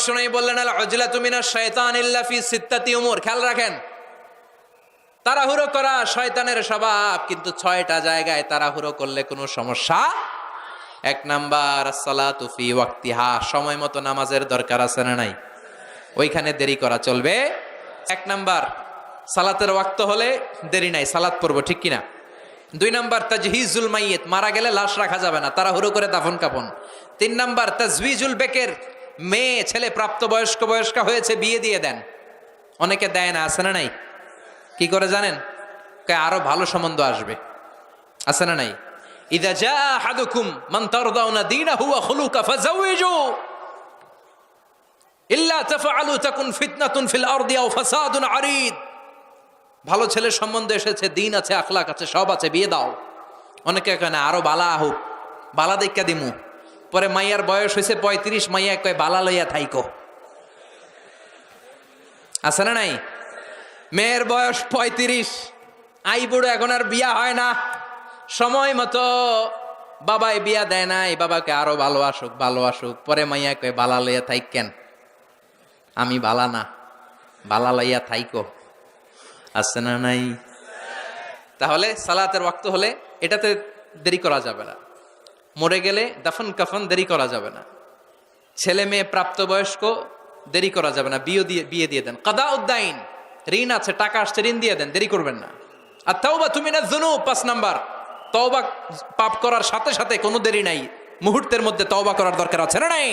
বিশ্বনবী বললেন আল উজলাতু মিনাশ শাইতান ইল্লা ফি সিত্তাতি উমুর। খেয়াল রাখেন, তাড়াহুড়ো করা শয়তানের স্বভাব, কিন্তু 6টা জায়গায় তাড়াহুড়ো করলে কোনো সমস্যা। 1 নাম্বার সালাতু ফি ওয়াক্তিহা, সময় মতো নামাজের দরকার আছে না নাই? ওইখানে দেরি করা চলবে। 1 নাম্বার সালাতের ওয়াক্ত হলে দেরি নাই, সালাত পড়বো, ঠিক কিনা? 2 নাম্বার তাজহিজুল মাইয়িত, মারা গেলে লাশ রাখা যাবে না, তাড়াহুড়ো করে দাফন কাফন। 3 নাম্বার তাজওয়িজুল বেকের, মেয়ে ছেলে প্রাপ্তবয়স্ক বয়স্কা হয়েছে, বিয়ে দিয়ে দেন। অনেকে দেয় না, আছে না নাই? কি করে জানেন? আরো ভালো সম্বন্ধ আসবে, আছে না নাই? ইযা জা আহাদুকুম মান তারদাউনা দীনাহু ওয়া খুলুকা ফাযাওয়িজু ইল্লা তাফআলু তাকুন ফিতনাতুন ফিল আরদি আও ফাসাদুন আরিদ। ভালো ছেলের সম্বন্ধ এসেছে, দিন আছে, আখলাক আছে, সব আছে, বিয়ে দাও। অনেকে কয় না, আরো বালা হোক, বালা দেখা দিমু। পরে মাইয়ার বয়স হয়েছে 35, মাইয়া কয় বালা লইয়া থাইকো, আছে না নাই? মেয়ের বয়স 35, আই বুড়ো, এখন আর বিয়া হয় না। সময় মতো বাবাই বিয়া দেয় নাই, বাবাকে আরো ভালো আসুক, ভালো আসুক। পরে মাইয়া কয় বালা লইয়া থাইক কেন? আমি বালা না, বালা লইয়া থাইকো, আছে না নাই? তাহলে সালাতের ওয়াক্ত হলে এটাতে দেরি করা যাবে না। মরে গেলে দাফন কাফন দেরি করা যাবে না। ছেলে মেয়ে প্রাপ্তবয়স্ক দেরি করা যাবে না, বিয়ে দিয়ে দেন। কাদা উদ্দাইন, ঋণ আছে, টাকা আসছে, ঋণ দিয়ে দেন, দেরি করবেন না। আর তাওবাতু মিনাজ যুনুব, 5 নাম্বার তওবা, পাপ করার সাথে সাথে কোনো দেরি নাই, মুহূর্তের মধ্যে তওবা করার দরকার আছে না নাই?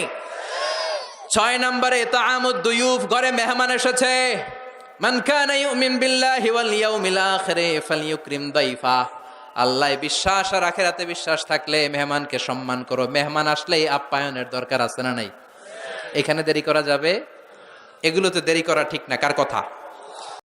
6 নম্বরে তাআমুদ দুয়ুফ, ঘরে মেহমান এসেছে। মান কানা ইউমিন বিল্লাহি ওয়াল ইয়াউমিল আখিরি ফালইউকরিম দাইফা। আল্লাহ বিশ্বাস আর আখিরাতে বিশ্বাস থাকলে মেহমানকে সম্মান করো। মেহমান আসলেই আপ্যায়নের দরকার আছে না নাই? এখানে দেরি করা যাবে? এগুলোতে দেরি করা ঠিক না। কার কথা?